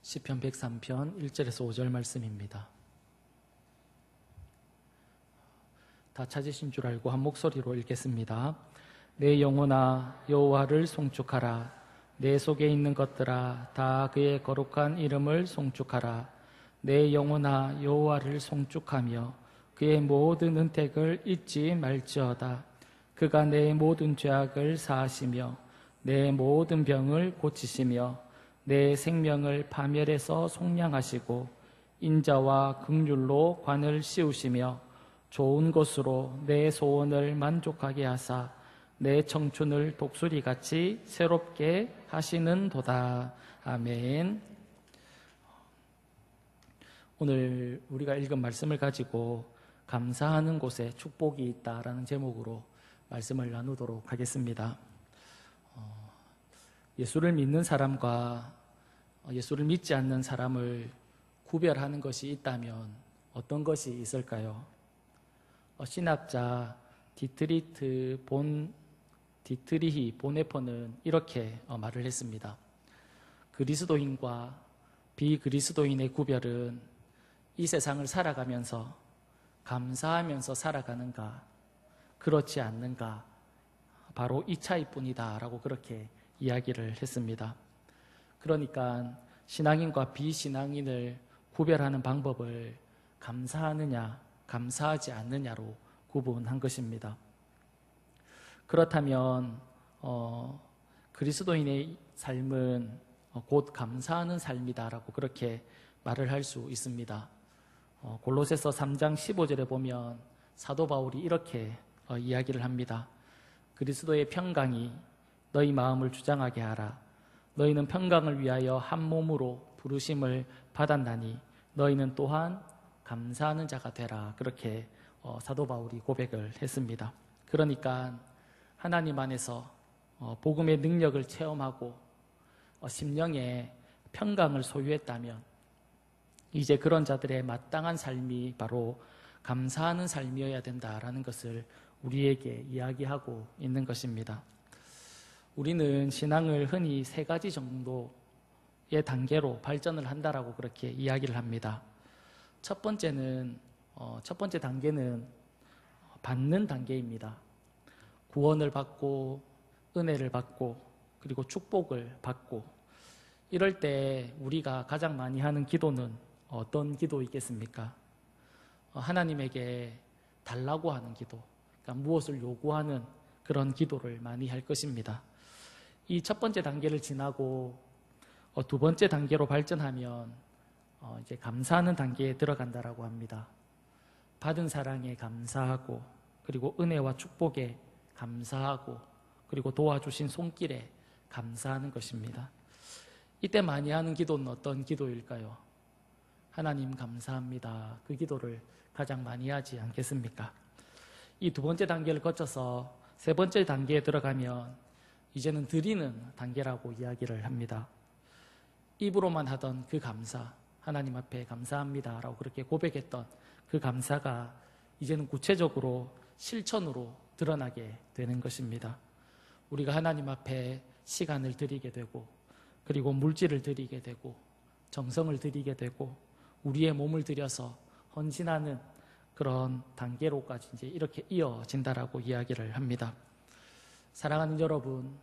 시편 103편 1절에서 5절 말씀입니다. 다 찾으신 줄 알고 한 목소리로 읽겠습니다. 내 영혼아 여호와를 송축하라. 내 속에 있는 것들아 다 그의 거룩한 이름을 송축하라. 내 영혼아 여호와를 송축하며 그의 모든 은택을 잊지 말지어다. 그가 내 모든 죄악을 사하시며 내 모든 병을 고치시며 내 생명을 파멸에서 속량하시고 인자와 긍휼로 관을 씌우시며 좋은 것으로 내 소원을 만족하게 하사 내 청춘을 독수리같이 새롭게 하시는도다. 아멘. 오늘 우리가 읽은 말씀을 가지고 감사하는 곳에 축복이 있다라는 제목으로 말씀을 나누도록 하겠습니다. 예수를 믿는 사람과 예수를 믿지 않는 사람을 구별하는 것이 있다면 어떤 것이 있을까요? 신학자 디트리히 보네퍼는 이렇게 말을 했습니다. 그리스도인과 비그리스도인의 구별은 이 세상을 살아가면서 감사하면서 살아가는가 그렇지 않는가 바로 이 차이뿐이다 라고 그렇게 이야기를 했습니다. 그러니까 신앙인과 비신앙인을 구별하는 방법을 감사하느냐 감사하지 않느냐로 구분한 것입니다. 그렇다면 그리스도인의 삶은 곧 감사하는 삶이다라고 그렇게 말을 할 수 있습니다. 골로새서 3장 15절에 보면 사도 바울이 이렇게 이야기를 합니다. 그리스도의 평강이 너희 마음을 주장하게 하라. 너희는 평강을 위하여 한 몸으로 부르심을 받았나니 너희는 또한 감사하는 자가 되라. 그렇게 사도 바울이 고백을 했습니다. 그러니까 하나님 안에서 복음의 능력을 체험하고 심령에 평강을 소유했다면 이제 그런 자들의 마땅한 삶이 바로 감사하는 삶이어야 된다라는 것을 우리에게 이야기하고 있는 것입니다. 우리는 신앙을 흔히 3가지 정도의 단계로 발전을 한다라고 그렇게 이야기를 합니다. 첫 번째 단계는 받는 단계입니다. 구원을 받고 은혜를 받고 그리고 축복을 받고 이럴 때 우리가 가장 많이 하는 기도는 어떤 기도이겠습니까? 하나님에게 달라고 하는 기도, 그러니까 무엇을 요구하는 그런 기도를 많이 할 것입니다. 이 첫 번째 단계를 지나고 두 번째 단계로 발전하면 이제 감사하는 단계에 들어간다라고 합니다. 받은 사랑에 감사하고 그리고 은혜와 축복에 감사하고 그리고 도와주신 손길에 감사하는 것입니다. 이때 많이 하는 기도는 어떤 기도일까요? 하나님 감사합니다. 그 기도를 가장 많이 하지 않겠습니까? 이 두 번째 단계를 거쳐서 세 번째 단계에 들어가면 이제는 드리는 단계라고 이야기를 합니다. 입으로만 하던 그 감사, 하나님 앞에 감사합니다 라고 그렇게 고백했던 그 감사가 이제는 구체적으로 실천으로 드러나게 되는 것입니다. 우리가 하나님 앞에 시간을 드리게 되고 그리고 물질을 드리게 되고 정성을 드리게 되고 우리의 몸을 들여서 헌신하는 그런 단계로까지 이제 이렇게 이어진다라고 이야기를 합니다. 사랑하는 여러분,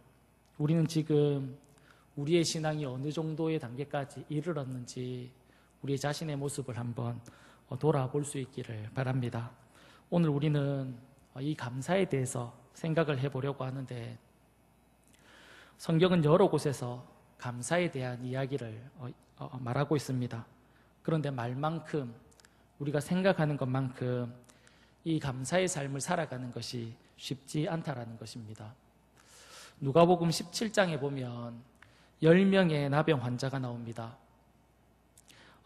우리는 지금 우리의 신앙이 어느 정도의 단계까지 이르렀는지 우리 자신의 모습을 한번 돌아볼 수 있기를 바랍니다. 오늘 우리는 이 감사에 대해서 생각을 해보려고 하는데 성경은 여러 곳에서 감사에 대한 이야기를 말하고 있습니다. 그런데 말만큼 우리가 생각하는 것만큼 이 감사의 삶을 살아가는 것이 쉽지 않다라는 것입니다. 누가복음 17장에 보면 10명의 나병 환자가 나옵니다.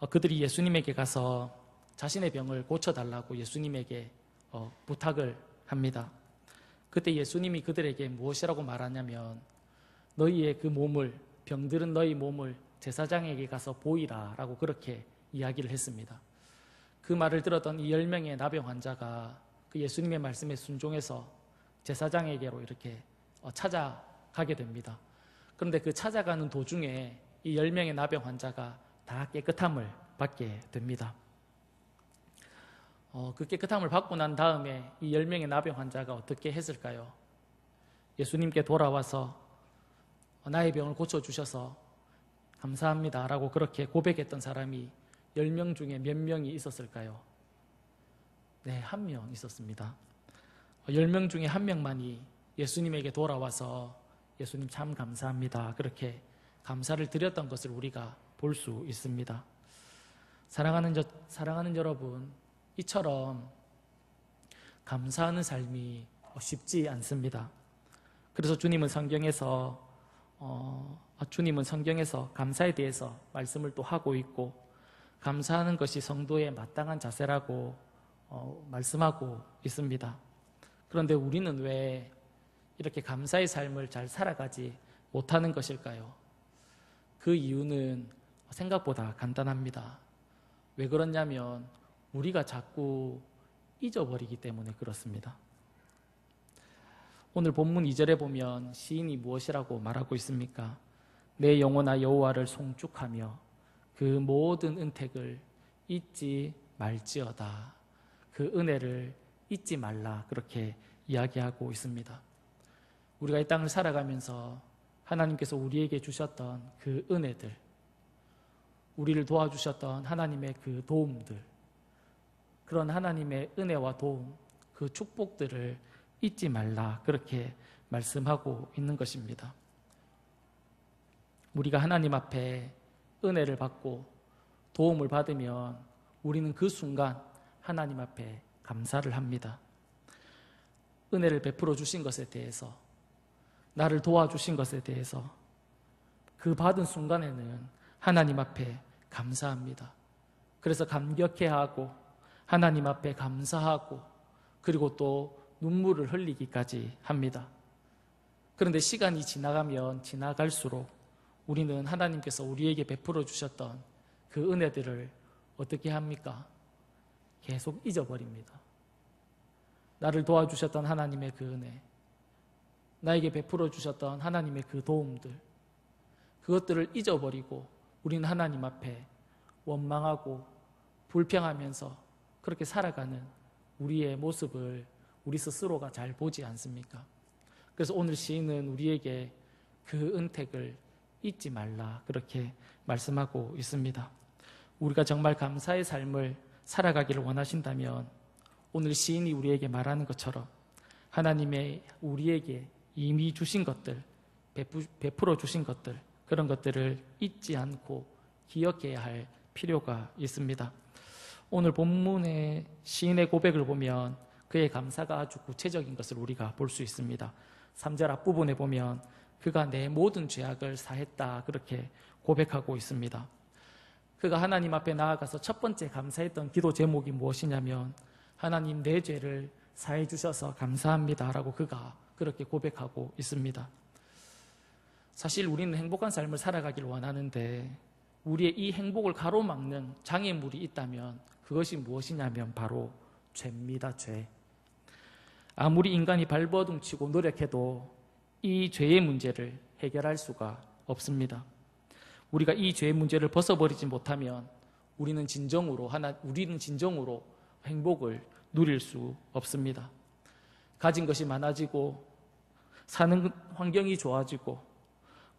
그들이 예수님에게 가서 자신의 병을 고쳐달라고 예수님에게 부탁을 합니다. 그때 예수님이 그들에게 무엇이라고 말하냐면 너희의 그 몸을, 병들은 너희 몸을 제사장에게 가서 보이라 라고 그렇게 이야기를 했습니다. 그 말을 들었던 이 10명의 나병 환자가 그 예수님의 말씀에 순종해서 제사장에게로 이렇게 찾아가게 됩니다. 그런데 그 찾아가는 도중에 이 10명의 나병 환자가 다 깨끗함을 받게 됩니다. 그 깨끗함을 받고 난 다음에 이 10명의 나병 환자가 어떻게 했을까요? 예수님께 돌아와서 나의 병을 고쳐주셔서 감사합니다 라고 그렇게 고백했던 사람이 10명 중에 몇 명이 있었을까요? 네, 1명 있었습니다. 10명 중에 1명만이 예수님에게 돌아와서 예수님 참 감사합니다 그렇게 감사를 드렸던 것을 우리가 볼 수 있습니다. 사랑하는 여러분, 이처럼 감사하는 삶이 쉽지 않습니다. 그래서 주님은 성경에서 감사에 대해서 말씀을 또 하고 있고, 감사하는 것이 성도의 마땅한 자세라고 말씀하고 있습니다. 그런데 우리는 왜 이렇게 감사의 삶을 잘 살아가지 못하는 것일까요? 그 이유는 생각보다 간단합니다. 왜 그러냐면 우리가 자꾸 잊어버리기 때문에 그렇습니다. 오늘 본문 2절에 보면 시인이 무엇이라고 말하고 있습니까? 내 영혼아 여호와를 송축하며 그 모든 은택을 잊지 말지어다. 그 은혜를 잊지 말라 그렇게 이야기하고 있습니다. 우리가 이 땅을 살아가면서 하나님께서 우리에게 주셨던 그 은혜들, 우리를 도와주셨던 하나님의 그 도움들, 그런 하나님의 은혜와 도움, 그 축복들을 잊지 말라 그렇게 말씀하고 있는 것입니다. 우리가 하나님 앞에 은혜를 받고 도움을 받으면 우리는 그 순간 하나님 앞에 감사를 합니다. 은혜를 베풀어 주신 것에 대해서, 나를 도와주신 것에 대해서 그 받은 순간에는 하나님 앞에 감사합니다. 그래서 감격해야 하고 하나님 앞에 감사하고 그리고 또 눈물을 흘리기까지 합니다. 그런데 시간이 지나가면 지나갈수록 우리는 하나님께서 우리에게 베풀어 주셨던 그 은혜들을 어떻게 합니까? 계속 잊어버립니다. 나를 도와주셨던 하나님의 그 은혜, 나에게 베풀어 주셨던 하나님의 그 도움들, 그것들을 잊어버리고 우리는 하나님 앞에 원망하고 불평하면서 그렇게 살아가는 우리의 모습을 우리 스스로가 잘 보지 않습니까? 그래서 오늘 시인은 우리에게 그 은택을 잊지 말라 그렇게 말씀하고 있습니다. 우리가 정말 감사의 삶을 살아가기를 원하신다면 오늘 시인이 우리에게 말하는 것처럼 하나님의 우리에게 이미 주신 것들, 베풀어 주신 것들, 그런 것들을 잊지 않고 기억해야 할 필요가 있습니다. 오늘 본문의 시인의 고백을 보면 그의 감사가 아주 구체적인 것을 우리가 볼 수 있습니다. 3절 앞부분에 보면 그가 내 모든 죄악을 사했다 그렇게 고백하고 있습니다. 그가 하나님 앞에 나아가서 첫 번째 감사했던 기도 제목이 무엇이냐면 하나님 내 죄를 사해 주셔서 감사합니다 라고 그가 그렇게 고백하고 있습니다. 사실 우리는 행복한 삶을 살아가길 원하는데 우리의 이 행복을 가로막는 장애물이 있다면 그것이 무엇이냐면 바로 죄입니다. 죄. 아무리 인간이 발버둥치고 노력해도 이 죄의 문제를 해결할 수가 없습니다. 우리가 이 죄의 문제를 벗어버리지 못하면 우리는 진정으로 행복을 누릴 수 없습니다. 가진 것이 많아지고 사는 환경이 좋아지고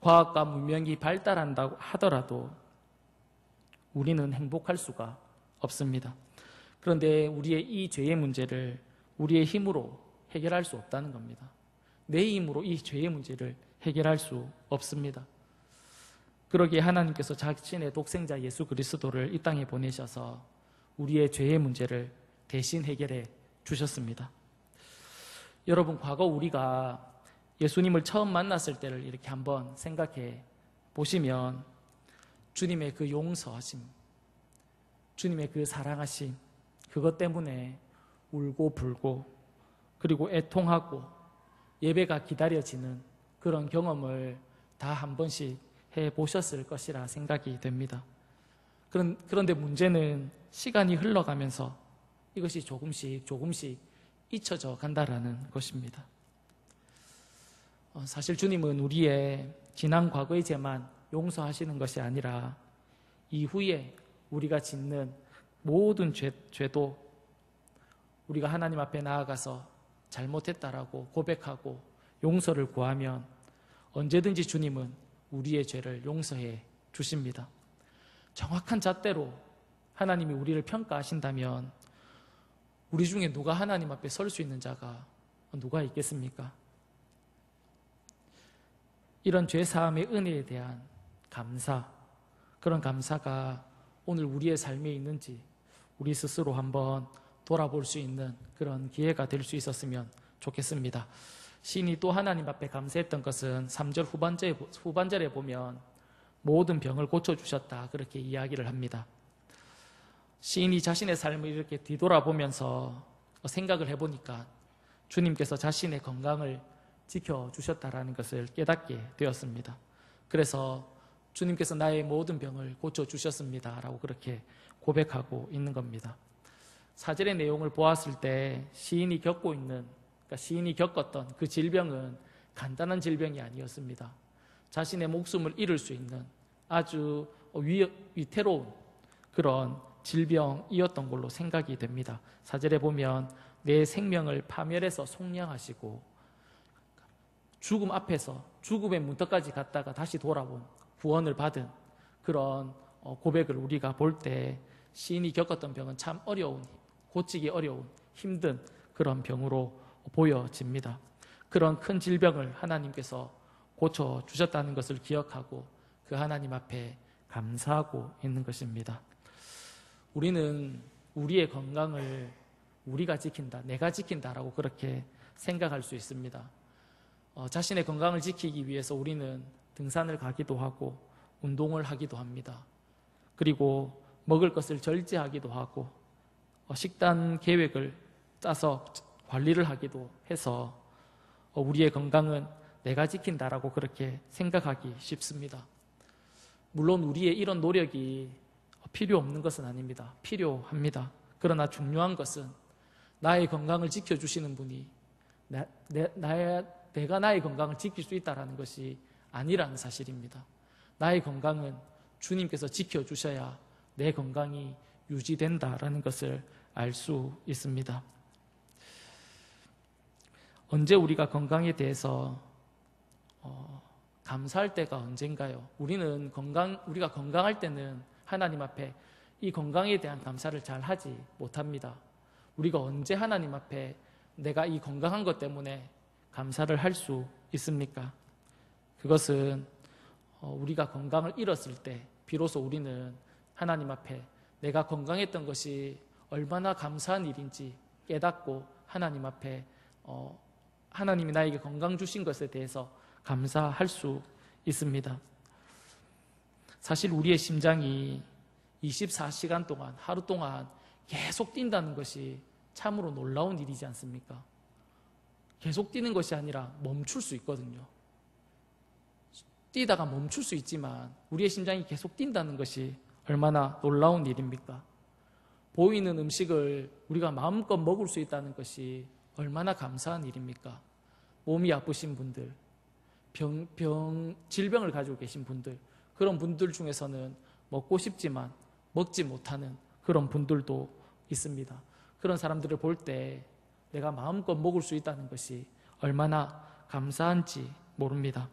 과학과 문명이 발달한다고 하더라도 우리는 행복할 수가 없습니다. 그런데 우리의 이 죄의 문제를 우리의 힘으로 해결할 수 없다는 겁니다. 내 힘으로 이 죄의 문제를 해결할 수 없습니다. 그러기에 하나님께서 자신의 독생자 예수 그리스도를 이 땅에 보내셔서 우리의 죄의 문제를 대신 해결해 주셨습니다. 여러분, 과거 우리가 예수님을 처음 만났을 때를 이렇게 한번 생각해 보시면 주님의 그 용서하심, 주님의 그 사랑하심, 그것 때문에 울고 불고 그리고 애통하고 예배가 기다려지는 그런 경험을 다 한 번씩 해보셨을 것이라 생각이 됩니다. 그런데 문제는 시간이 흘러가면서 이것이 조금씩 잊혀져 간다라는 것입니다. 사실 주님은 우리의 지난 과거의 죄만 용서하시는 것이 아니라 이후에 우리가 짓는 모든 죄도 우리가 하나님 앞에 나아가서 잘못했다라고 고백하고 용서를 구하면 언제든지 주님은 우리의 죄를 용서해 주십니다. 정확한 잣대로 하나님이 우리를 평가하신다면 우리 중에 누가 하나님 앞에 설 수 있는 자가 누가 있겠습니까? 이런 죄사함의 은혜에 대한 감사, 그런 감사가 오늘 우리의 삶에 있는지 우리 스스로 한번 돌아볼 수 있는 그런 기회가 될 수 있었으면 좋겠습니다. 시인이 또 하나님 앞에 감사했던 것은 3절 후반절에 보면 모든 병을 고쳐주셨다 그렇게 이야기를 합니다. 시인이 자신의 삶을 이렇게 뒤돌아보면서 생각을 해보니까 주님께서 자신의 건강을 지켜주셨다라는 것을 깨닫게 되었습니다. 그래서 주님께서 나의 모든 병을 고쳐주셨습니다 라고 그렇게 고백하고 있는 겁니다. 4절의 내용을 보았을 때 시인이 시인이 겪었던 그 질병은 간단한 질병이 아니었습니다. 자신의 목숨을 잃을 수 있는 아주 위태로운 그런 질병이었던 걸로 생각이 됩니다. 4절에 보면 내 생명을 파멸해서 속량하시고 죽음 앞에서 죽음의 문턱까지 갔다가 다시 돌아온 구원을 받은 그런 고백을 우리가 볼 때 시인이 겪었던 병은 참 고치기 어려운 힘든 그런 병으로 보여집니다. 그런 큰 질병을 하나님께서 고쳐주셨다는 것을 기억하고 그 하나님 앞에 감사하고 있는 것입니다. 우리는 우리의 건강을 우리가 지킨다, 내가 지킨다라고 그렇게 생각할 수 있습니다. 자신의 건강을 지키기 위해서 우리는 등산을 가기도 하고 운동을 하기도 합니다. 그리고 먹을 것을 절제하기도 하고 식단 계획을 짜서 관리를 하기도 해서 우리의 건강은 내가 지킨다라고 그렇게 생각하기 쉽습니다. 물론 우리의 이런 노력이 필요 없는 것은 아닙니다. 필요합니다. 그러나 중요한 것은 나의 건강을 지켜주시는 분이 내가 나의 건강을 지킬 수 있다는 것이 아니라는 사실입니다. 나의 건강은 주님께서 지켜주셔야 내 건강이 유지된다라는 것을 알 수 있습니다. 언제 우리가 건강에 대해서 감사할 때가 언젠가요? 우리가 건강할 때는 하나님 앞에 이 건강에 대한 감사를 잘 하지 못합니다. 우리가 언제 하나님 앞에 내가 이 건강한 것 때문에 감사를 할 수 있습니까? 그것은 우리가 건강을 잃었을 때 비로소 우리는 하나님 앞에 내가 건강했던 것이 얼마나 감사한 일인지 깨닫고 하나님 앞에 하나님이 나에게 건강 주신 것에 대해서 감사할 수 있습니다. 사실 우리의 심장이 24시간 동안 하루 동안 계속 뛴다는 것이 참으로 놀라운 일이지 않습니까? 계속 뛰는 것이 아니라 멈출 수 있거든요. 뛰다가 멈출 수 있지만 우리의 심장이 계속 뛴다는 것이 얼마나 놀라운 일입니까? 보이는 음식을 우리가 마음껏 먹을 수 있다는 것이 얼마나 감사한 일입니까? 몸이 아프신 분들, 질병을 가지고 계신 분들, 그런 분들 중에서는 먹고 싶지만 먹지 못하는 그런 분들도 있습니다. 그런 사람들을 볼 때 내가 마음껏 먹을 수 있다는 것이 얼마나 감사한지 모릅니다.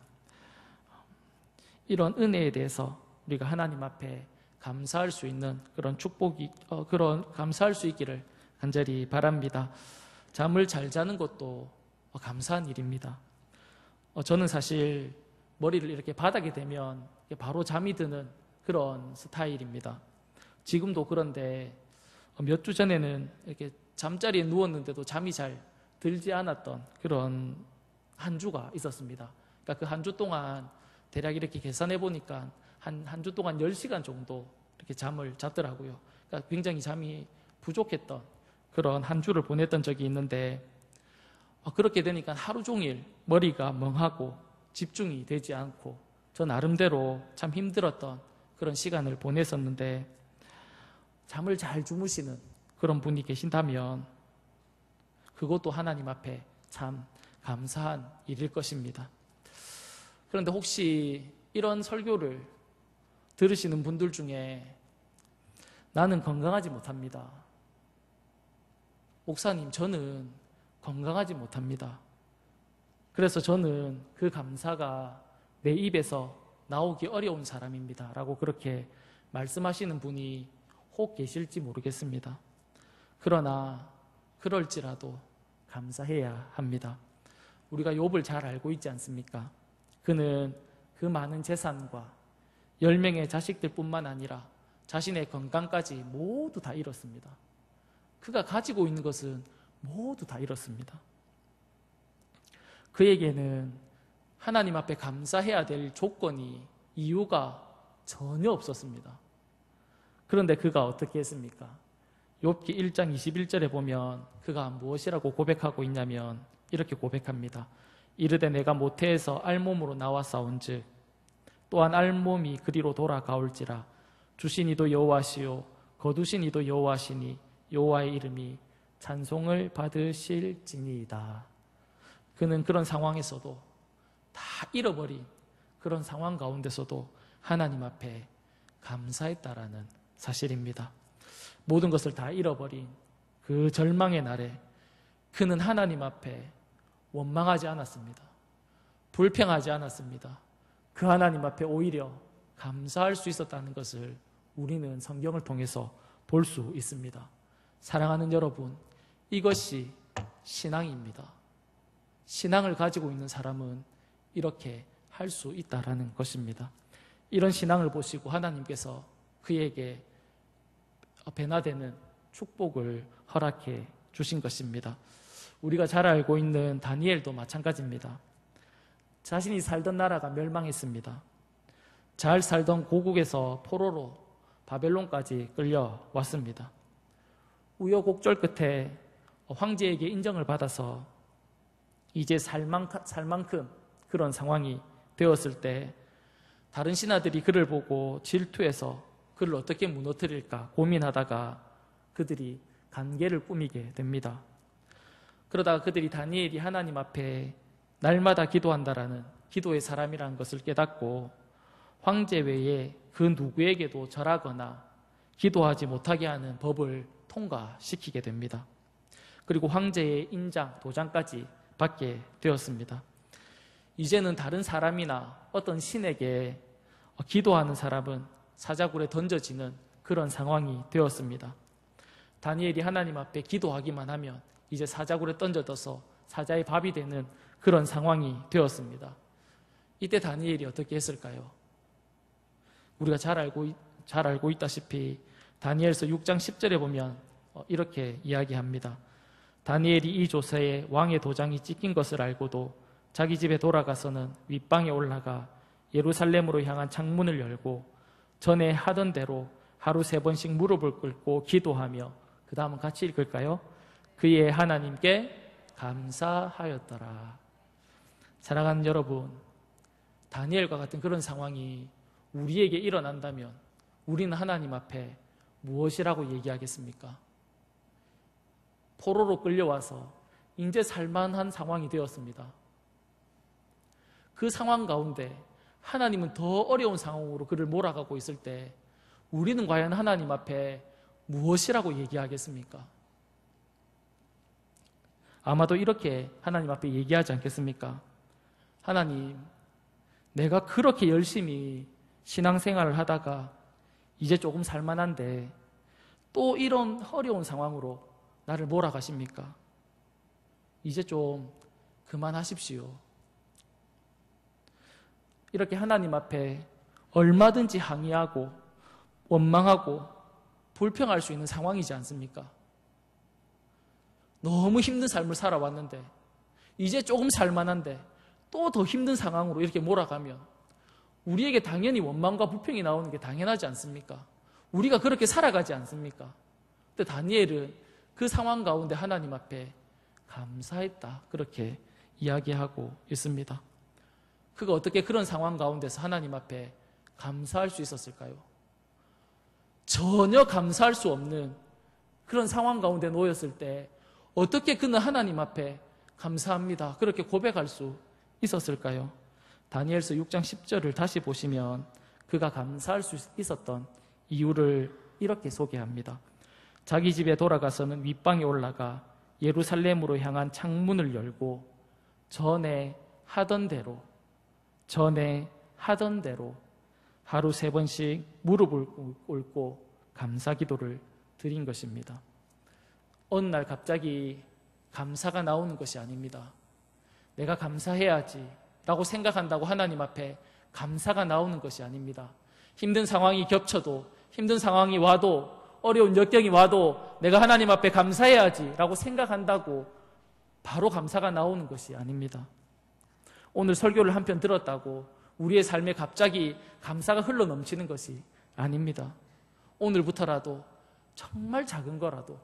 이런 은혜에 대해서 우리가 하나님 앞에 감사할 수 있는 그런 감사할 수 있기를 간절히 바랍니다. 잠을 잘 자는 것도 감사한 일입니다. 저는 사실 머리를 이렇게 바닥에 대면 바로 잠이 드는 그런 스타일입니다. 지금도 그런데 몇 주 전에는 이렇게 잠자리에 누웠는데도 잠이 잘 들지 않았던 그런 한 주가 있었습니다. 그러니까 그 한 주 동안 대략 이렇게 계산해 보니까 한 주 동안 10시간 정도 이렇게 잠을 잤더라고요. 그러니까 굉장히 잠이 부족했던 그런 한 주를 보냈던 적이 있는데 그렇게 되니까 하루 종일 머리가 멍하고 집중이 되지 않고 저 나름대로 참 힘들었던 그런 시간을 보냈었는데 잠을 잘 주무시는 그런 분이 계신다면 그것도 하나님 앞에 참 감사한 일일 것입니다. 그런데 혹시 이런 설교를 들으시는 분들 중에 나는 건강하지 못합니다. 목사님, 저는 건강하지 못합니다. 그래서 저는 그 감사가 내 입에서 나오기 어려운 사람입니다. 라고 그렇게 말씀하시는 분이 혹 계실지 모르겠습니다. 그러나 그럴지라도 감사해야 합니다. 우리가 욥을 잘 알고 있지 않습니까? 그는 그 많은 재산과 10명의 자식들 뿐만 아니라 자신의 건강까지 모두 다 잃었습니다. 그가 가지고 있는 것은 모두 다 잃었습니다. 그에게는 하나님 앞에 감사해야 될 조건이, 이유가 전혀 없었습니다. 그런데 그가 어떻게 했습니까? 욥기 1장 21절에 보면 그가 무엇이라고 고백하고 있냐면 이렇게 고백합니다. 이르되 내가 모태에서 알몸으로 나왔사온즉 또한 알몸이 그리로 돌아가올지라 주신 이도 여호와시요 거두신 이도 여호와시니 여호와의 이름이 찬송을 받으실지니이다. 그는 그런 상황에서도 다 잃어버린 그런 상황 가운데서도 하나님 앞에 감사했다라는 사실입니다. 모든 것을 다 잃어버린 그 절망의 날에 그는 하나님 앞에 원망하지 않았습니다. 불평하지 않았습니다. 그 하나님 앞에 오히려 감사할 수 있었다는 것을 우리는 성경을 통해서 볼 수 있습니다. 사랑하는 여러분, 이것이 신앙입니다. 신앙을 가지고 있는 사람은 이렇게 할 수 있다라는 것입니다. 이런 신앙을 보시고 하나님께서 그에게 변화되는 축복을 허락해 주신 것입니다. 우리가 잘 알고 있는 다니엘도 마찬가지입니다. 자신이 살던 나라가 멸망했습니다. 잘 살던 고국에서 포로로 바벨론까지 끌려왔습니다. 우여곡절 끝에 황제에게 인정을 받아서 이제 살 만큼 그런 상황이 되었을 때 다른 신하들이 그를 보고 질투해서 그를 어떻게 무너뜨릴까 고민하다가 그들이 간계를 꾸미게 됩니다. 그러다가 그들이 다니엘이 하나님 앞에 날마다 기도한다라는 기도의 사람이라는 것을 깨닫고 황제 외에 그 누구에게도 절하거나 기도하지 못하게 하는 법을 통과시키게 됩니다. 그리고 황제의 인장, 도장까지 받게 되었습니다. 이제는 다른 사람이나 어떤 신에게 기도하는 사람은 사자굴에 던져지는 그런 상황이 되었습니다. 다니엘이 하나님 앞에 기도하기만 하면 이제 사자굴에 던져져서 사자의 밥이 되는 그런 상황이 되었습니다. 이때 다니엘이 어떻게 했을까요? 우리가 잘 알고 있다시피 다니엘서 6장 10절에 보면 이렇게 이야기합니다. 다니엘이 이 조서에 왕의 도장이 찍힌 것을 알고도 자기 집에 돌아가서는 윗방에 올라가 예루살렘으로 향한 창문을 열고 전에 하던 대로 하루 3번씩 무릎을 꿇고 기도하며, 그 다음은 같이 읽을까요? 그의 하나님께 감사하였더라. 사랑하는 여러분, 다니엘과 같은 그런 상황이 우리에게 일어난다면 우리는 하나님 앞에 무엇이라고 얘기하겠습니까? 포로로 끌려와서 이제 살만한 상황이 되었습니다. 그 상황 가운데 하나님은 더 어려운 상황으로 그를 몰아가고 있을 때 우리는 과연 하나님 앞에 무엇이라고 얘기하겠습니까? 아마도 이렇게 하나님 앞에 얘기하지 않겠습니까? 하나님, 내가 그렇게 열심히 신앙생활을 하다가 이제 조금 살만한데 또 이런 어려운 상황으로 나를 몰아가십니까? 이제 좀 그만하십시오. 이렇게 하나님 앞에 얼마든지 항의하고 원망하고 불평할 수 있는 상황이지 않습니까? 너무 힘든 삶을 살아왔는데 이제 조금 살만한데 또 더 힘든 상황으로 이렇게 몰아가면 우리에게 당연히 원망과 불평이 나오는 게 당연하지 않습니까? 우리가 그렇게 살아가지 않습니까? 근데 다니엘은 그 상황 가운데 하나님 앞에 감사했다, 그렇게 이야기하고 있습니다. 그가 어떻게 그런 상황 가운데서 하나님 앞에 감사할 수 있었을까요? 전혀 감사할 수 없는 그런 상황 가운데 놓였을 때 어떻게 그는 하나님 앞에 감사합니다, 그렇게 고백할 수 있었을까요? 다니엘서 6장 10절을 다시 보시면 그가 감사할 수 있었던 이유를 이렇게 소개합니다. 자기 집에 돌아가서는 윗방에 올라가 예루살렘으로 향한 창문을 열고 전에 하던 대로 하루 3번씩 무릎을 꿇고 감사 기도를 드린 것입니다. 어느 날 갑자기 감사가 나오는 것이 아닙니다. 내가 감사해야지 라고 생각한다고 하나님 앞에 감사가 나오는 것이 아닙니다. 힘든 상황이 겹쳐도, 힘든 상황이 와도, 어려운 역경이 와도 내가 하나님 앞에 감사해야지 라고 생각한다고 바로 감사가 나오는 것이 아닙니다. 오늘 설교를 한 편 들었다고 우리의 삶에 갑자기 감사가 흘러 넘치는 것이 아닙니다. 오늘부터라도 정말 작은 거라도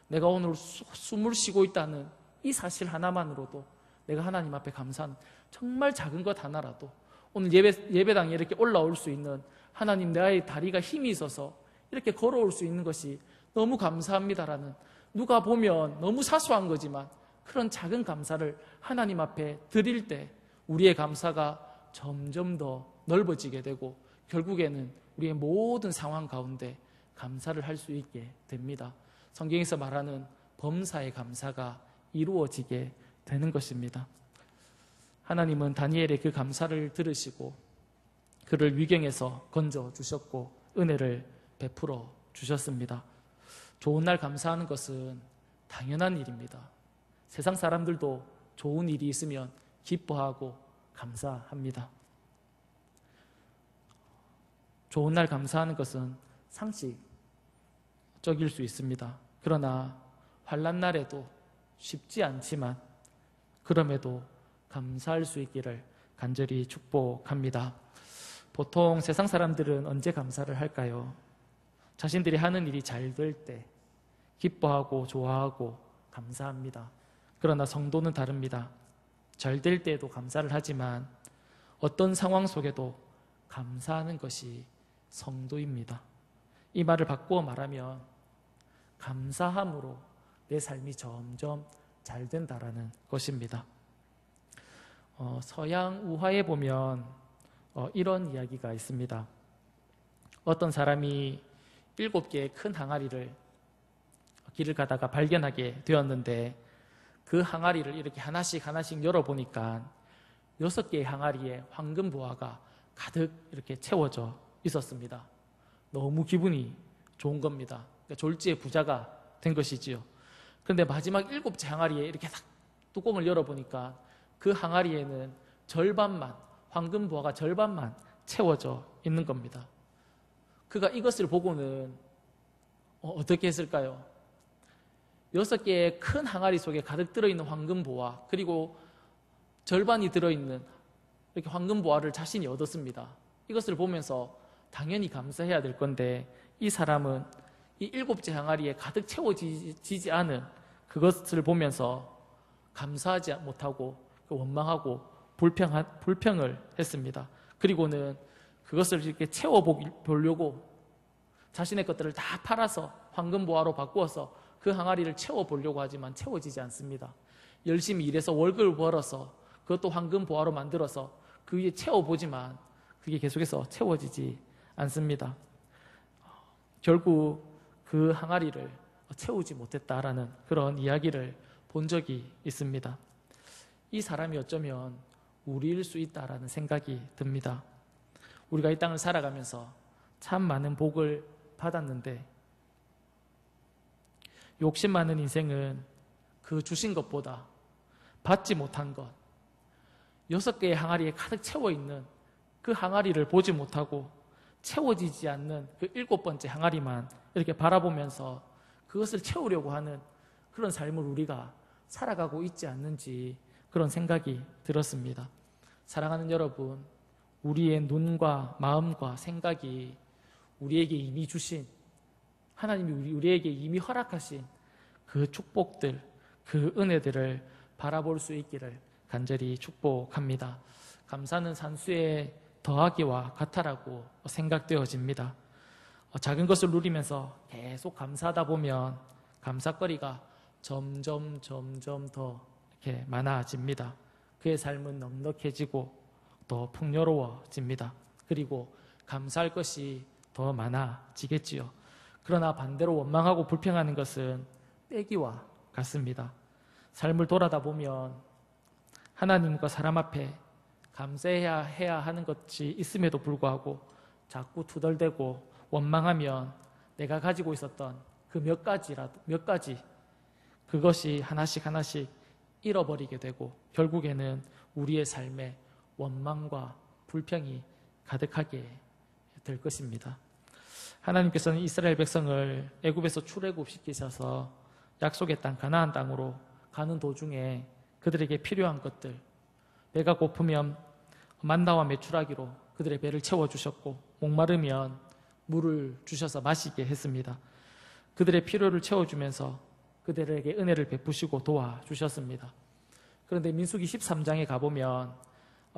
내가 오늘 숨을 쉬고 있다는 이 사실 하나만으로도 내가 하나님 앞에 감사하는 정말 작은 것 하나라도 오늘 예배당에 이렇게 올라올 수 있는 하나님, 나의 다리가 힘이 있어서 이렇게 걸어올 수 있는 것이 너무 감사합니다라는, 누가 보면 너무 사소한 거지만 그런 작은 감사를 하나님 앞에 드릴 때 우리의 감사가 점점 더 넓어지게 되고 결국에는 우리의 모든 상황 가운데 감사를 할 수 있게 됩니다. 성경에서 말하는 범사의 감사가 이루어지게 되는 것입니다. 하나님은 다니엘의 그 감사를 들으시고 그를 위경에서 건져주셨고 은혜를 베풀어 주셨습니다. 좋은 날 감사하는 것은 당연한 일입니다. 세상 사람들도 좋은 일이 있으면 기뻐하고 감사합니다. 좋은 날 감사하는 것은 상식적일 수 있습니다. 그러나 환난 날에도 쉽지 않지만 그럼에도 감사할 수 있기를 간절히 축복합니다. 보통 세상 사람들은 언제 감사를 할까요? 자신들이 하는 일이 잘 될 때 기뻐하고 좋아하고 감사합니다. 그러나 성도는 다릅니다. 잘 될 때에도 감사를 하지만 어떤 상황 속에도 감사하는 것이 성도입니다. 이 말을 바꾸어 말하면 감사함으로 내 삶이 점점 잘 된다라는 것입니다. 서양 우화에 보면 이런 이야기가 있습니다. 어떤 사람이 7개의 큰 항아리를 길을 가다가 발견하게 되었는데 그 항아리를 이렇게 하나씩 열어보니까 6개의 항아리에 황금 보화가 가득 이렇게 채워져 있었습니다. 너무 기분이 좋은 겁니다. 그러니까 졸지의 부자가 된 것이지요. 그런데 마지막 7째 항아리에 이렇게 딱 뚜껑을 열어보니까 그 항아리에는 절반만, 황금 보화가 절반만 채워져 있는 겁니다. 그가 이것을 보고는 어떻게 했을까요? 6개의 큰 항아리 속에 가득 들어있는 황금 보화, 그리고 절반이 들어있는 이렇게 황금 보화를 자신이 얻었습니다. 이것을 보면서 당연히 감사해야 될 건데 이 사람은 이 7째 항아리에 가득 채워지지 않은 그것을 보면서 감사하지 못하고 원망하고 불평을 했습니다. 그리고는 그것을 이렇게 채워보려고 자신의 것들을 다 팔아서 황금 보화로 바꾸어서 그 항아리를 채워보려고 하지만 채워지지 않습니다. 열심히 일해서 월급을 벌어서 그것도 황금 보화로 만들어서 그 위에 채워보지만 그게 계속해서 채워지지 않습니다. 결국 그 항아리를 채우지 못했다라는 그런 이야기를 본 적이 있습니다. 이 사람이 어쩌면 우리일 수 있다라는 생각이 듭니다. 우리가 이 땅을 살아가면서 참 많은 복을 받았는데 욕심 많은 인생은 그 주신 것보다 받지 못한 것, 6개의 항아리에 가득 채워있는 그 항아리를 보지 못하고 채워지지 않는 그 7번째 항아리만 이렇게 바라보면서 그것을 채우려고 하는 그런 삶을 우리가 살아가고 있지 않는지 그런 생각이 들었습니다. 사랑하는 여러분, 우리의 눈과 마음과 생각이 우리에게 이미 주신, 하나님이 우리에게 이미 허락하신 그 축복들, 그 은혜들을 바라볼 수 있기를 간절히 축복합니다. 감사는 산수의 더하기와 같다라고 생각되어집니다. 작은 것을 누리면서 계속 감사하다 보면 감사거리가 점점 더 이렇게 많아집니다. 그의 삶은 넉넉해지고 또 풍요로워집니다. 그리고 감사할 것이 더 많아지겠지요. 그러나 반대로 원망하고 불평하는 것은 떼기와 같습니다. 삶을 돌아다 보면 하나님과 사람 앞에 감사해야 하는 것이 있음에도 불구하고 자꾸 투덜대고 원망하면 내가 가지고 있었던 그 몇 가지 그것이 하나씩 잃어버리게 되고 결국에는 우리의 삶에 원망과 불평이 가득하게 될 것입니다. 하나님께서는 이스라엘 백성을 애굽에서 출애굽시키셔서 약속의 땅 가나안 땅으로 가는 도중에 그들에게 필요한 것들, 배가 고프면 만나와 메추라기로 그들의 배를 채워주셨고 목마르면 물을 주셔서 마시게 했습니다. 그들의 필요를 채워주면서 그들에게 은혜를 베푸시고 도와주셨습니다. 그런데 민수기 13장에 가보면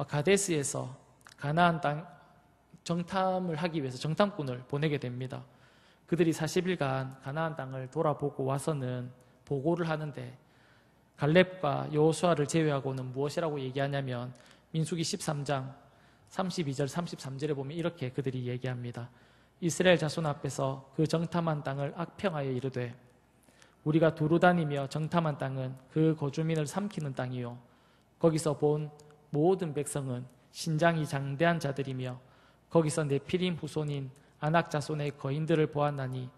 가데스에서 가나안 땅 정탐을 하기 위해서 정탐꾼을 보내게 됩니다. 그들이 40일간 가나안 땅을 돌아보고 와서는 보고를 하는데 갈렙과 여호수아를 제외하고는 무엇이라고 얘기하냐면 민수기 13장 32절 33절에 보면 이렇게 그들이 얘기합니다. 이스라엘 자손 앞에서 그 정탐한 땅을 악평하여 이르되 우리가 두루 다니며 정탐한 땅은 그 거주민을 삼키는 땅이요 거기서 본 모든 백성은 신장이 장대한 자들이며 거기서 네피림 후손인 아낙 자손의 거인들을 보았나니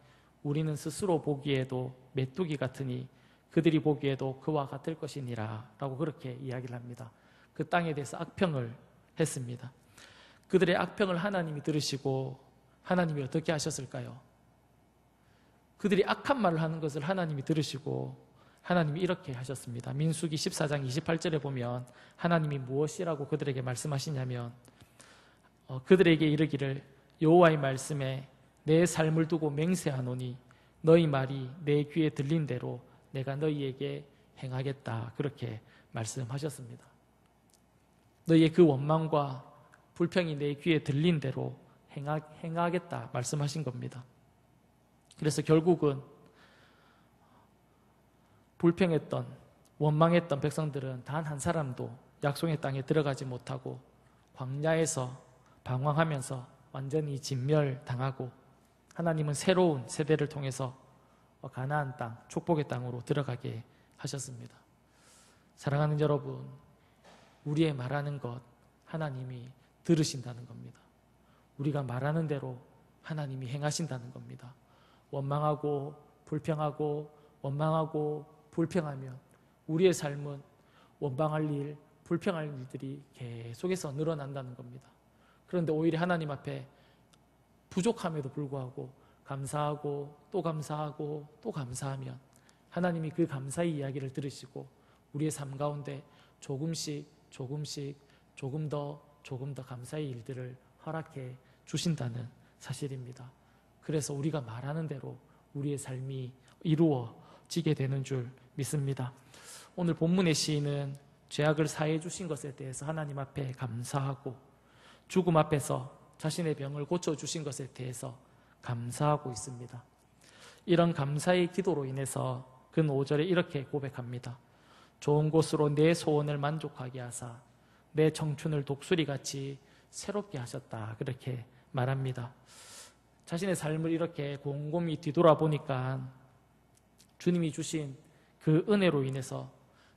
우리는 스스로 보기에도 메뚜기 같으니 그들이 보기에도 그와 같을 것이니라 라고 그렇게 이야기를 합니다. 그 땅에 대해서 악평을 했습니다. 그들의 악평을 하나님이 들으시고 하나님이 어떻게 하셨을까요? 그들이 악한 말을 하는 것을 하나님이 들으시고 하나님이 이렇게 하셨습니다. 민수기 14장 28절에 보면 하나님이 무엇이라고 그들에게 말씀하시냐면 그들에게 이르기를 여호와의 말씀에 내 삶을 두고 맹세하노니 너희 말이 내 귀에 들린 대로 내가 너희에게 행하겠다 그렇게 말씀하셨습니다. 너희의 그 원망과 불평이 내 귀에 들린 대로 행하겠다 말씀하신 겁니다. 그래서 결국은 불평했던 원망했던 백성들은 단 한 사람도 약속의 땅에 들어가지 못하고 광야에서 방황하면서 완전히 진멸당하고 하나님은 새로운 세대를 통해서 가나안 땅, 축복의 땅으로 들어가게 하셨습니다. 사랑하는 여러분, 우리의 말하는 것 하나님이 들으신다는 겁니다. 우리가 말하는 대로 하나님이 행하신다는 겁니다. 원망하고 불평하고 원망하고 불평하면 우리의 삶은 원망할 일, 불평할 일들이 계속해서 늘어난다는 겁니다. 그런데 오히려 하나님 앞에 부족함에도 불구하고 감사하고 또 감사하고 또 감사하면 하나님이 그 감사의 이야기를 들으시고 우리의 삶 가운데 조금씩 조금 더 감사의 일들을 허락해 주신다는 사실입니다. 그래서 우리가 말하는 대로 우리의 삶이 이루어지게 되는 줄 믿습니다. 오늘 본문의 시인은 죄악을 사해 주신 것에 대해서 하나님 앞에 감사하고 죽음 앞에서 자신의 병을 고쳐주신 것에 대해서 감사하고 있습니다. 이런 감사의 기도로 인해서 그는 5절에 이렇게 고백합니다. 좋은 곳으로 내 소원을 만족하게 하사 내 청춘을 독수리같이 새롭게 하셨다 그렇게 말합니다. 자신의 삶을 이렇게 곰곰이 뒤돌아보니까 주님이 주신 그 은혜로 인해서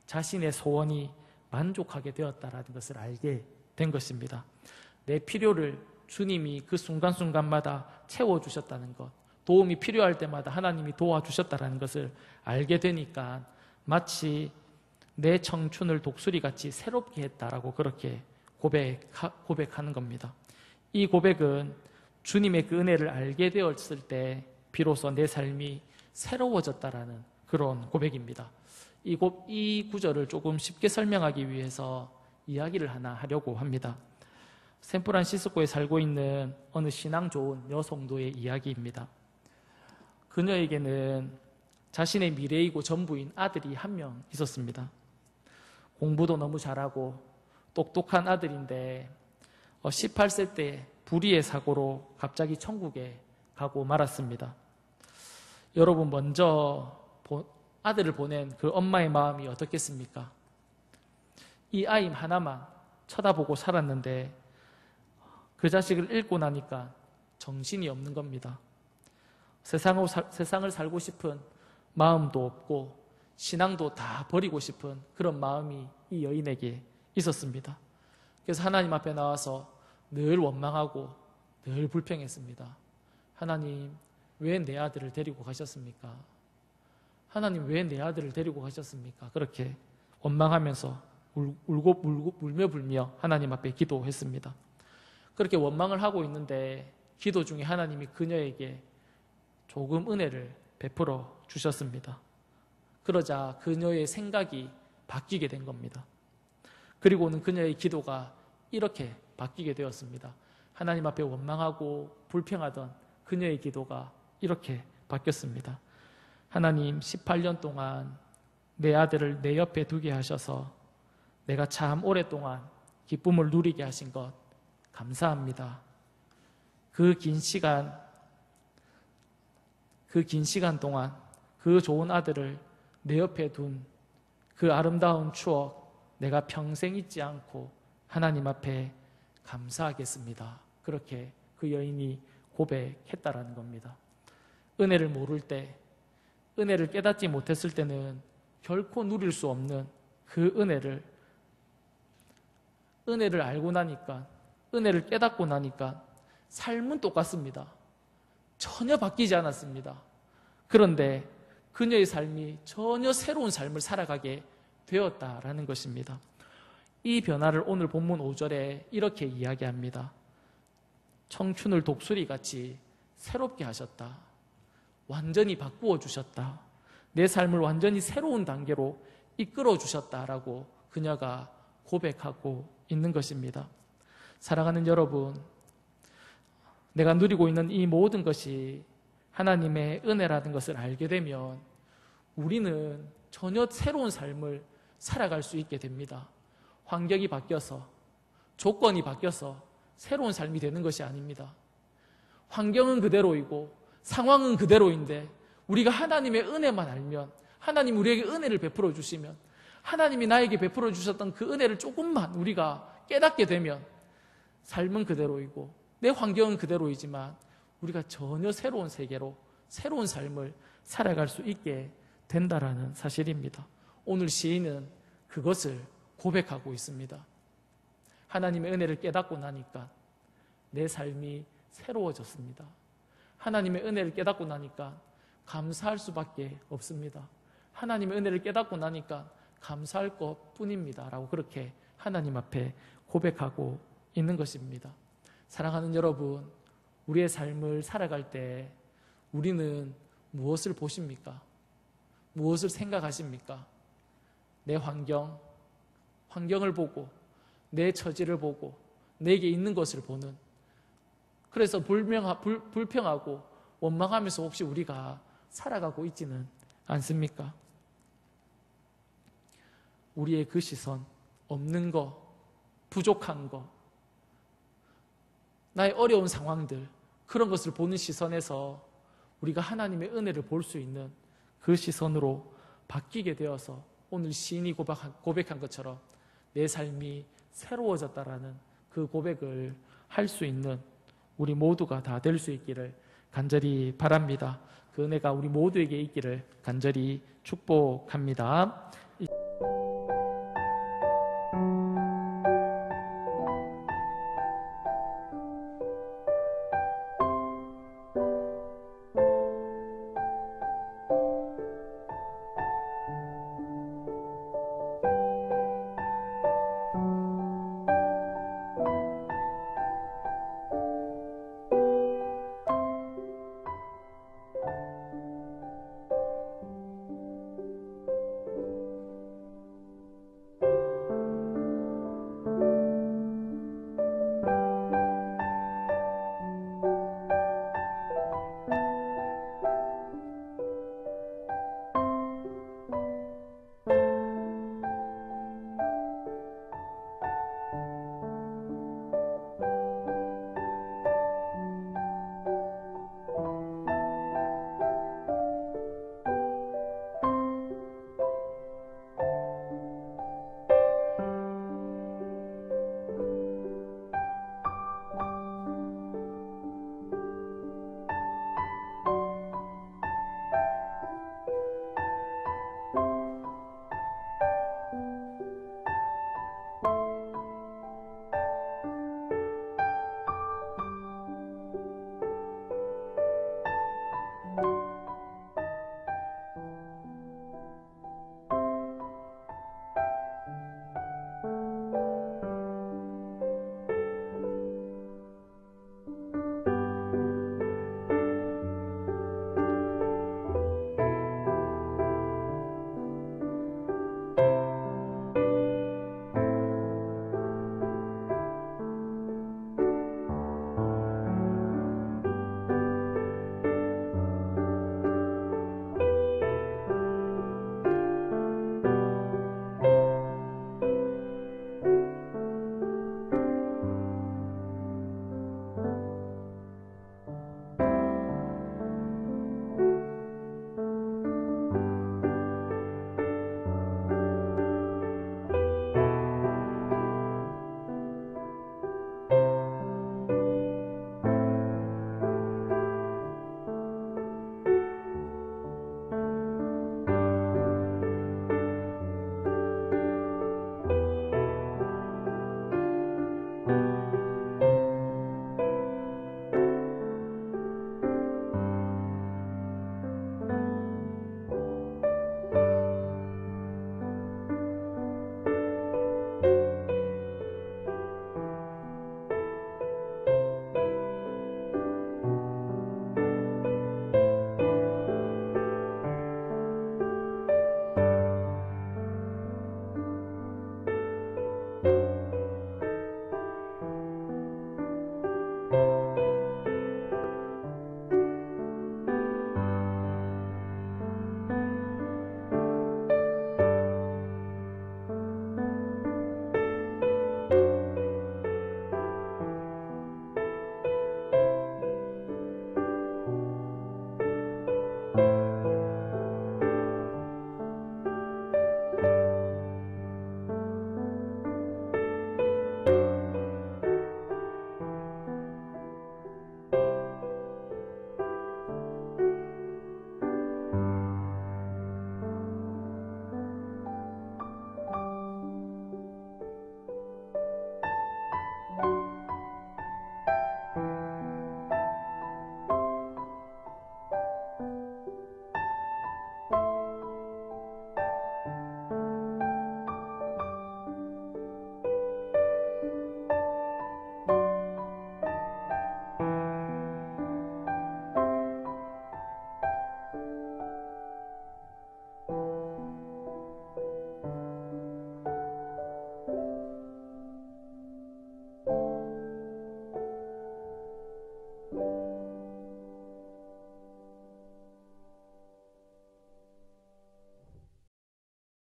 자신의 소원이 만족하게 되었다라는 것을 알게 된 것입니다. 내 필요를 주님이 그 순간순간마다 채워주셨다는 것, 도움이 필요할 때마다 하나님이 도와주셨다는 것을 알게 되니까 마치 내 청춘을 독수리같이 새롭게 했다라고 그렇게 고백하는 겁니다. 이 고백은 주님의 그 은혜를 알게 되었을 때 비로소 내 삶이 새로워졌다라는 그런 고백입니다. 이 구절을 조금 쉽게 설명하기 위해서 이야기를 하나 하려고 합니다. 샌프란시스코에 살고 있는 어느 신앙 좋은 여성도의 이야기입니다. 그녀에게는 자신의 미래이고 전부인 아들이 한 명 있었습니다. 공부도 너무 잘하고 똑똑한 아들인데 18세 때 불의의 사고로 갑자기 천국에 가고 말았습니다. 여러분, 먼저 아들을 보낸 그 엄마의 마음이 어떻겠습니까? 이 아이 하나만 쳐다보고 살았는데 그 자식을 잃고 나니까 정신이 없는 겁니다. 세상을 살고 싶은 마음도 없고 신앙도 다 버리고 싶은 그런 마음이 이 여인에게 있었습니다. 그래서 하나님 앞에 나와서 늘 원망하고 늘 불평했습니다. 하나님, 왜 내 아들을 데리고 가셨습니까? 하나님, 왜 내 아들을 데리고 가셨습니까? 그렇게 원망하면서 울며 불며 하나님 앞에 기도했습니다. 그렇게 원망을 하고 있는데 기도 중에 하나님이 그녀에게 조금 은혜를 베풀어 주셨습니다. 그러자 그녀의 생각이 바뀌게 된 겁니다. 그리고는 그녀의 기도가 이렇게 바뀌게 되었습니다. 하나님 앞에 원망하고 불평하던 그녀의 기도가 이렇게 바뀌었습니다. 하나님, 18년 동안 내 아들을 내 옆에 두게 하셔서 내가 참 오랫동안 기쁨을 누리게 하신 것 감사합니다. 그 긴 시간 동안 그 좋은 아들을 내 옆에 둔 그 아름다운 추억 내가 평생 잊지 않고 하나님 앞에 감사하겠습니다. 그렇게 그 여인이 고백했다라는 겁니다. 은혜를 모를 때, 은혜를 깨닫지 못했을 때는 결코 누릴 수 없는 그 은혜를 알고 나니까, 은혜를 깨닫고 나니까 삶은 똑같습니다. 전혀 바뀌지 않았습니다. 그런데 그녀의 삶이 전혀 새로운 삶을 살아가게 되었다라는 것입니다. 이 변화를 오늘 본문 5절에 이렇게 이야기합니다. 청춘을 독수리같이 새롭게 하셨다. 완전히 바꾸어 주셨다. 내 삶을 완전히 새로운 단계로 이끌어 주셨다라고 그녀가 고백하고 있는 것입니다. 사랑하는 여러분, 내가 누리고 있는 이 모든 것이 하나님의 은혜라는 것을 알게 되면 우리는 전혀 새로운 삶을 살아갈 수 있게 됩니다. 환경이 바뀌어서, 조건이 바뀌어서 새로운 삶이 되는 것이 아닙니다. 환경은 그대로이고 상황은 그대로인데 우리가 하나님의 은혜만 알면, 하나님 우리에게 은혜를 베풀어 주시면, 하나님이 나에게 베풀어 주셨던 그 은혜를 조금만 우리가 깨닫게 되면 삶은 그대로이고 내 환경은 그대로이지만 우리가 전혀 새로운 세계로 새로운 삶을 살아갈 수 있게 된다라는 사실입니다. 오늘 시인은 그것을 고백하고 있습니다. 하나님의 은혜를 깨닫고 나니까 내 삶이 새로워졌습니다. 하나님의 은혜를 깨닫고 나니까 감사할 수밖에 없습니다. 하나님의 은혜를 깨닫고 나니까 감사할 것뿐입니다. 라고 그렇게 하나님 앞에 고백하고 있는 것입니다. 사랑하는 여러분, 우리의 삶을 살아갈 때 우리는 무엇을 보십니까? 무엇을 생각하십니까? 내 환경을 보고 내 처지를 보고 내게 있는 것을 보는, 그래서 불평하고 원망하면서 혹시 우리가 살아가고 있지는 않습니까? 우리의 그 시선, 없는 거, 부족한 거, 나의 어려운 상황들, 그런 것을 보는 시선에서 우리가 하나님의 은혜를 볼 수 있는 그 시선으로 바뀌게 되어서 오늘 시인이 고백한 것처럼 내 삶이 새로워졌다라는 그 고백을 할 수 있는 우리 모두가 다 될 수 있기를 간절히 바랍니다. 그 은혜가 우리 모두에게 있기를 간절히 축복합니다.